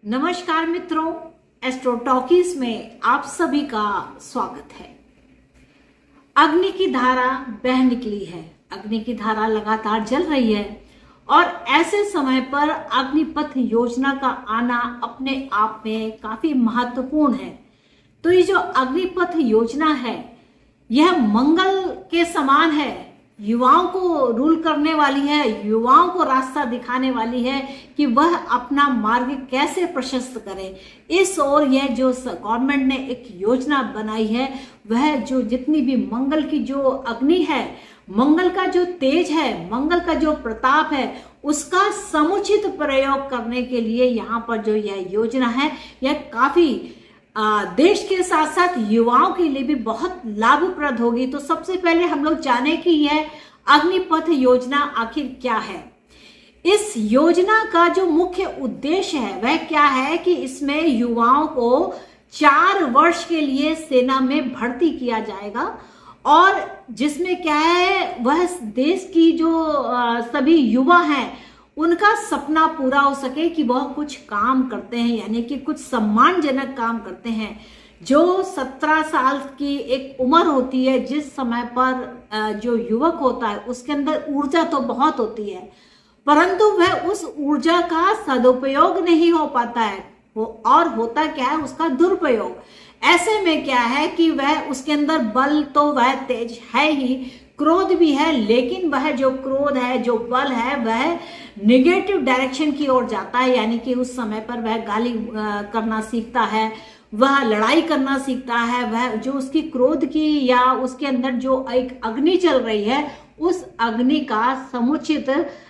नमस्कार मित्रों, astro talkies में आप सभी का स्वागत है। अग्नि की धारा बह निकली है। अग्नि की धारा लगातार जल रही है और ऐसे समय पर अग्निपथ योजना का आना अपने आप में काफी महत्वपूर्ण है। तो ये जो अग्निपथ योजना है यह मंगल के समान है, युवाओं को रूल करने वाली है, युवाओं को रास्ता दिखाने वाली है कि वह अपना मार्ग कैसे प्रशस्त करें। इस ओर यह जो गवर्नमेंट ने एक योजना बनाई है, वह जो जितनी भी मंगल की जो अग्नि है, मंगल का जो तेज है, मंगल का जो प्रताप है, उसका समुचित प्रयोग करने के लिए यहाँ पर जो यह योजना है यह काफी देश के साथ साथ युवाओं के लिए भी बहुत लाभप्रद होगी। तो सबसे पहले हम लोग जाने कि यह अग्निपथ योजना आखिर क्या है। इस योजना का जो मुख्य उद्देश्य है वह क्या है कि इसमें युवाओं को 4 वर्ष के लिए सेना में भर्ती किया जाएगा और जिसमें क्या है वह देश की जो सभी युवा हैं उनका सपना पूरा हो सके कि वह कुछ काम करते हैं, यानी कि कुछ सम्मानजनक काम करते हैं। जो 17 साल की एक उम्र होती है, जिस समय पर जो युवक होता है उसके अंदर ऊर्जा तो बहुत होती है, परंतु वह उस ऊर्जा का सदुपयोग नहीं हो पाता है। और होता क्या है, उसका दुरुपयोग। ऐसे में क्या है कि वह उसके अंदर बल तो वह तेज है ही, क्रोध भी है, लेकिन वह जो क्रोध है, जो बल है, वह निगेटिव डायरेक्शन की ओर जाता है। यानी कि उस समय पर वह गाली करना सीखता है, वह लड़ाई करना सीखता है, वह जो उसकी क्रोध की या उसके अंदर जो एक अग्नि चल रही है, उस अग्नि का समुचित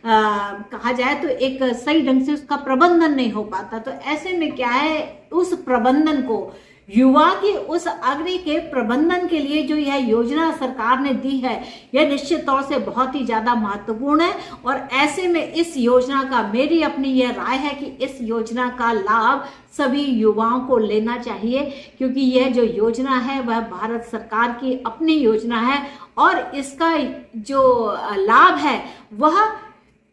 कहा जाए तो एक सही ढंग से उसका प्रबंधन नहीं हो पाता। तो ऐसे में क्या है, उस प्रबंधन को, युवा की उस अग्नि के प्रबंधन के लिए जो यह योजना सरकार ने दी है, यह निश्चित तौर से बहुत ही ज्यादा महत्वपूर्ण है। और ऐसे में इस योजना का मेरी अपनी यह राय है कि इस योजना का लाभ सभी युवाओं को लेना चाहिए, क्योंकि यह जो योजना है वह भारत सरकार की अपनी योजना है और इसका जो लाभ है वह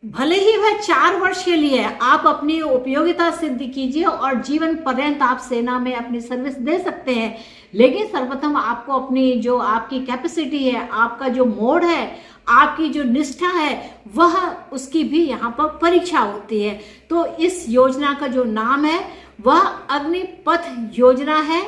भले ही वह 4 वर्ष के लिए आप अपनी उपयोगिता सिद्ध कीजिए और जीवन पर्यंत आप सेना में अपनी सर्विस दे सकते हैं, लेकिन सर्वप्रथम आपको अपनी जो आपकी कैपेसिटी है, आपका जो मोड है, आपकी जो निष्ठा है, वह उसकी भी यहाँ पर परीक्षा होती है। तो इस योजना का जो नाम है वह अग्निपथ योजना है।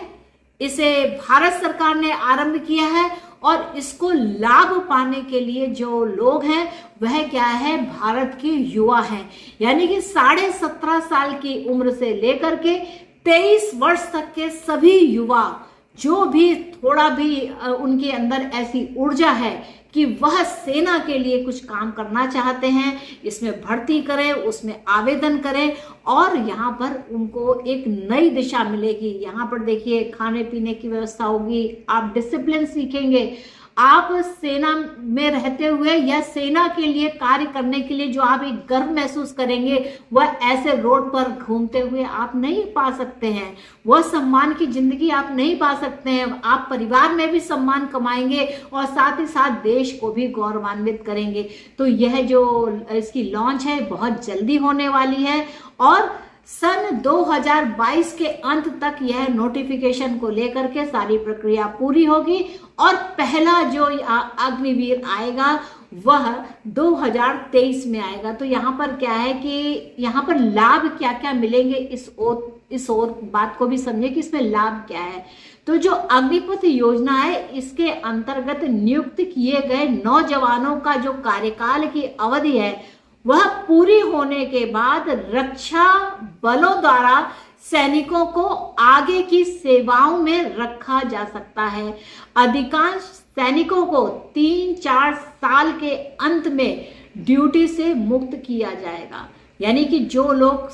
इसे भारत सरकार ने आरंभ किया है और इसको लाभ पाने के लिए जो लोग हैं वह क्या है, भारत के युवा हैं। यानी कि 17.5 साल की उम्र से लेकर के 23 वर्ष तक के सभी युवा, जो भी थोड़ा भी उनके अंदर ऐसी ऊर्जा है कि वह सेना के लिए कुछ काम करना चाहते हैं, इसमें भर्ती करें, उसमें आवेदन करें और यहाँ पर उनको एक नई दिशा मिलेगी। यहाँ पर देखिए, खाने पीने की व्यवस्था होगी, आप डिसिप्लिन सीखेंगे, आप सेना में रहते हुए या सेना के लिए कार्य करने के लिए जो आप एक गर्व महसूस करेंगे, वह ऐसे रोड पर घूमते हुए आप नहीं पा सकते हैं। वह सम्मान की जिंदगी आप नहीं पा सकते हैं। आप परिवार में भी सम्मान कमाएंगे और साथ ही साथ देश को भी गौरवान्वित करेंगे। तो यह जो इसकी लॉन्च है बहुत जल्दी होने वाली है और सन 2022 के अंत तक यह नोटिफिकेशन को लेकर के सारी प्रक्रिया पूरी होगी और पहला जो अग्निवीर आएगा वह 2023 में आएगा। तो यहाँ पर क्या है कि यहाँ पर लाभ क्या क्या मिलेंगे, इस और बात को भी समझे कि इसमें लाभ क्या है। तो जो अग्निपथ योजना है, इसके अंतर्गत नियुक्त किए गए नौजवानों का जो कार्यकाल की अवधि है वह पूरी होने के बाद रक्षा बलों द्वारा सैनिकों को आगे की सेवाओं में रखा जा सकता है। अधिकांश सैनिकों को 3-4 साल के अंत में ड्यूटी से मुक्त किया जाएगा। यानी कि जो लोग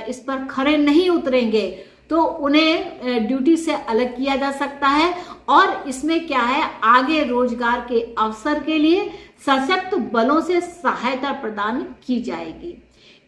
इस पर खरे नहीं उतरेंगे तो उन्हें ड्यूटी से अलग किया जा सकता है और इसमें क्या है, आगे रोजगार के अवसर के लिए सशक्त बलों से सहायता प्रदान की जाएगी।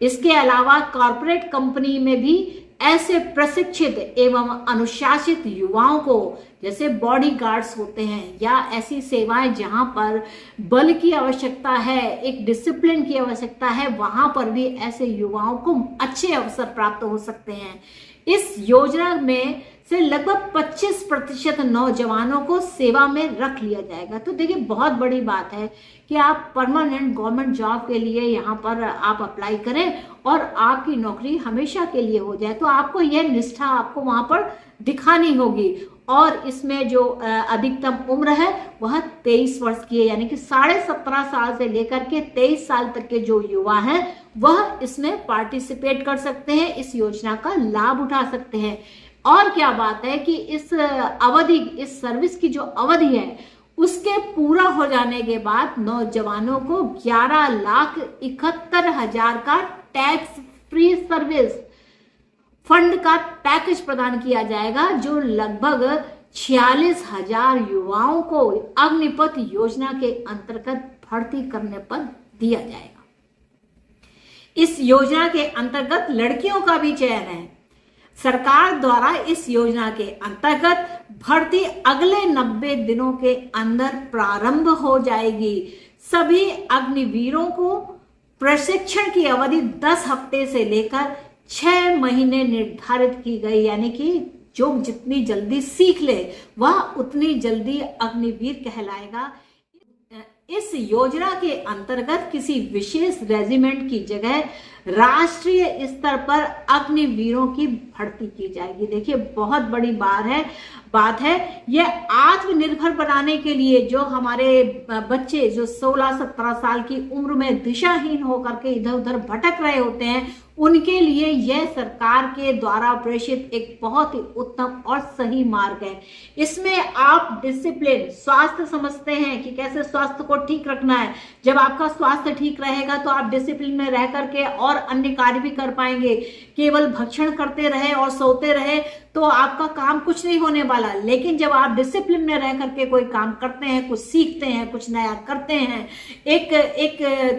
इसके अलावा कॉरपोरेट कंपनी में भी ऐसे प्रशिक्षित एवं अनुशासित युवाओं को, जैसे बॉडी गार्ड्स होते हैं या ऐसी सेवाएं जहां पर बल की आवश्यकता है, एक डिसिप्लिन की आवश्यकता है, वहां पर भी ऐसे युवाओं को अच्छे अवसर प्राप्त हो सकते हैं। इस योजना में से लगभग 25% नौजवानों को सेवा में रख लिया जाएगा। तो देखिए बहुत बड़ी बात है कि आप परमानेंट गवर्नमेंट जॉब के लिए यहाँ पर आप अप्लाई करें और आपकी नौकरी हमेशा के लिए हो जाए। तो आपको यह निष्ठा आपको वहां पर दिखानी होगी। और इसमें जो अधिकतम उम्र है वह 23 वर्ष की है, यानी कि 17.5 साल से लेकर के 23 साल तक के जो युवा हैं वह इसमें पार्टिसिपेट कर सकते हैं, इस योजना का लाभ उठा सकते हैं। और क्या बात है कि इस अवधि, इस सर्विस की जो अवधि है उसके पूरा हो जाने के बाद नौजवानों को 11,71,000 का टैक्स फ्री सर्विस फंड का पैकेज प्रदान किया जाएगा, जो लगभग 46,000 युवाओं को अग्निपथ योजना के अंतर्गत भर्ती करने पर दिया जाएगा। इस योजना के अंतर्गत लड़कियों का भी चयन है। सरकार द्वारा इस योजना के अंतर्गत भर्ती अगले 90 दिनों के अंदर प्रारंभ हो जाएगी। सभी अग्निवीरों को प्रशिक्षण की अवधि 10 हफ्ते से लेकर 6 महीने निर्धारित की गई, यानी कि जो जितनी जल्दी सीख ले वह उतनी जल्दी अग्निवीर कहलाएगा। इस योजना के अंतर्गत किसी विशेष रेजिमेंट की जगह राष्ट्रीय स्तर पर अग्निवीरों की भर्ती की जाएगी। देखिए बहुत बड़ी बात है। यह आत्मनिर्भर बनाने के लिए जो हमारे बच्चे जो 16-17 साल की उम्र में दिशाहीन होकर के इधर उधर भटक रहे होते हैं, उनके लिए यह सरकार के द्वारा प्रेषित एक बहुत ही उत्तम और सही मार्ग है। इसमें आप डिसिप्लिन, स्वास्थ्य समझते हैं कि कैसे स्वास्थ्य को ठीक रखना है। जब आपका स्वास्थ्य ठीक रहेगा तो आप डिसिप्लिन में रह करके और अन्य कार्य भी कर पाएंगे। केवल भक्षण करते रहे और सोते रहे तो आपका काम कुछ नहीं होने वाला। लेकिन जब आप डिसिप्लिन में रह करके कोई काम करते हैं, कुछ सीखते हैं, कुछ नया करते हैं, एक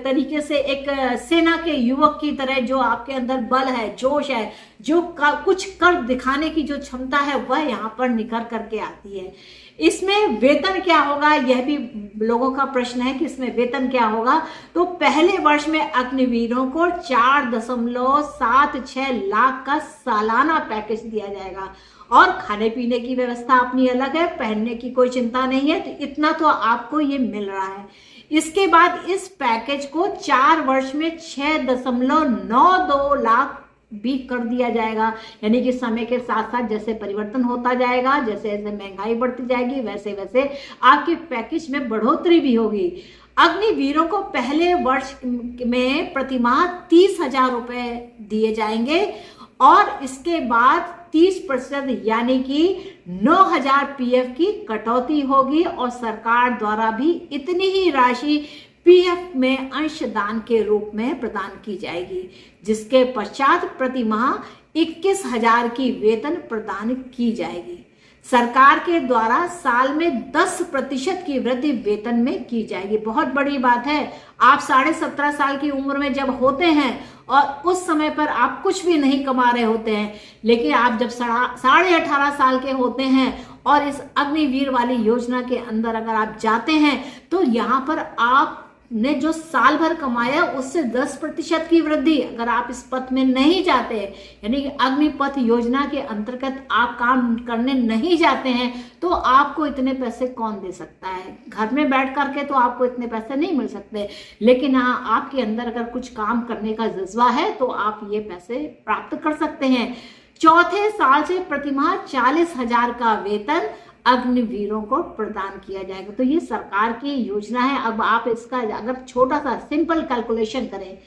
तरीके से एक सेना के युवक की तरह जो आपके अंदर बल है, जोश है, जो कुछ कर दिखाने की जो क्षमता है वह यहाँ पर निखर करके आती है। इसमें वेतन क्या होगा, यह भी लोगों का प्रश्न है कि इसमें वेतन क्या होगा। तो पहले वर्ष में अग्निवीरों को 4.76 लाख का सालाना पैकेज दिया जाएगा और खाने पीने की व्यवस्था अपनी अलग है, पहनने की कोई चिंता नहीं है। तो इतना तो आपको ये मिल रहा है। इसके बाद इस पैकेज को 4 वर्ष में 6.92 लाख भी कर दिया जाएगा, यानी कि समय के साथ साथ जैसे परिवर्तन होता जाएगा, जैसे जैसे महंगाई बढ़ती जाएगी, वैसे वैसे आपके पैकेज में बढ़ोतरी भी होगी। अग्निवीरों को पहले वर्ष में प्रतिमाह 30,000 रुपए दिए जाएंगे और इसके बाद 30% यानी कि 9,000 पीएफ की कटौती होगी और सरकार द्वारा भी इतनी ही राशि पीएफ में अंशदान के रूप में प्रदान की जाएगी, जिसके पश्चात प्रति माह 21,000 की वेतन प्रदान की जाएगी। सरकार के द्वारा साल में 10% की वृद्धि वेतन में की जाएगी। बहुत बड़ी बात है। आप 17.5 साल की उम्र में जब होते हैं और उस समय पर आप कुछ भी नहीं कमा रहे होते हैं, लेकिन आप जब 18.5 साल के होते हैं और इस अग्निवीर वाली योजना के अंदर अगर आप जाते हैं तो यहाँ पर आप ने जो साल भर कमाया उससे 10% की वृद्धि। अगर आप इस पथ में नहीं जाते, यानी कि अग्निपथ योजना के अंतर्गत आप काम करने नहीं जाते हैं, तो आपको इतने पैसे कौन दे सकता है। घर में बैठ करके तो आपको इतने पैसे नहीं मिल सकते, लेकिन हाँ, आपके अंदर अगर कुछ काम करने का जज्बा है तो आप ये पैसे प्राप्त कर सकते हैं। चौथे साल से प्रतिमाह 40,000 का वेतन अग्निवीरों को प्रदान किया जाएगा। तो ये सरकार की योजना है। अब आप इसका अगर छोटा सा सिंपल कैलकुलेशन करें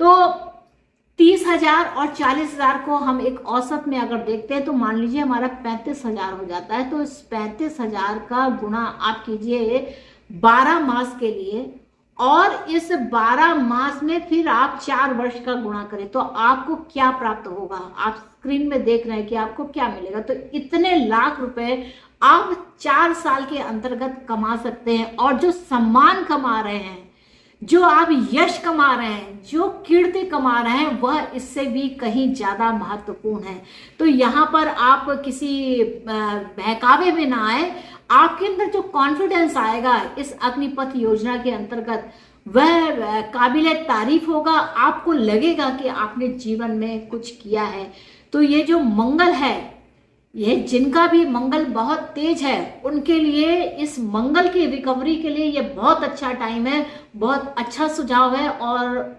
तो 30,000 और 40,000 को हम एक औसत में अगर देखते हैं तो मान लीजिए हमारा 35,000 हो जाता है। तो इस 35,000 का गुणा आप कीजिए 12 मास के लिए और इस 12 मास में फिर आप 4 वर्ष का गुणा करें तो आपको क्या प्राप्त होगा। आप स्क्रीन में देख रहे हैं कि आपको क्या मिलेगा। तो इतने लाख रुपए आप 4 साल के अंतर्गत कमा सकते हैं। और जो सम्मान कमा रहे हैं, जो आप यश कमा रहे हैं, जो कीर्ति कमा रहे हैं, वह इससे भी कहीं ज्यादा महत्वपूर्ण है। तो यहाँ पर आप किसी बहकावे में ना आए। आपके अंदर जो कॉन्फिडेंस आएगा इस अग्निपथ योजना के अंतर्गत, वह काबिले तारीफ होगा। आपको लगेगा कि आपने जीवन में कुछ किया है। तो ये जो मंगल है, ये जिनका भी मंगल बहुत तेज है, उनके लिए इस मंगल की रिकवरी के लिए ये बहुत अच्छा टाइम है, बहुत अच्छा सुझाव है। और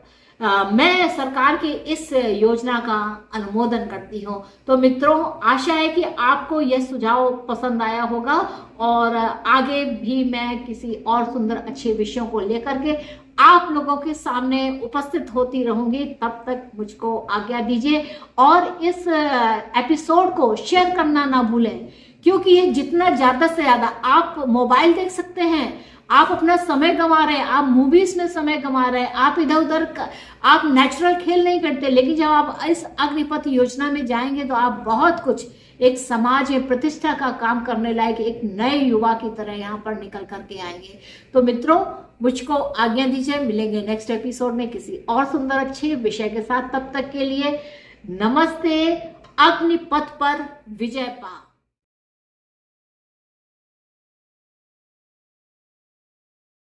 मैं सरकार की इस योजना का अनुमोदन करती हूँ। तो मित्रों, आशा है कि आपको यह सुझाव पसंद आया होगा और आगे भी मैं किसी और सुंदर अच्छे विषयों को लेकर के आप लोगों के सामने उपस्थित होती रहूंगी। तब तक मुझको आज्ञा दीजिए और इस एपिसोड को शेयर करना ना भूलें, क्योंकि ये जितना ज्यादा से ज्यादा आप मोबाइल देख सकते हैं, आप अपना समय गंवा रहे हैं, आप मूवीज में समय गंवा रहे हैं, आप इधर उधर आप नेचुरल खेल नहीं करते, लेकिन जब आप इस अग्निपथ योजना में जाएंगे तो आप बहुत कुछ एक समाज में प्रतिष्ठा का काम करने लायक एक नए युवा की तरह यहाँ पर निकल करके आएंगे। तो मित्रों, मुझको आज्ञा दीजिए, मिलेंगे नेक्स्ट एपिसोड में किसी और सुंदर अच्छे विषय के साथ। तब तक के लिए नमस्ते। अग्निपथ पर विजय पा।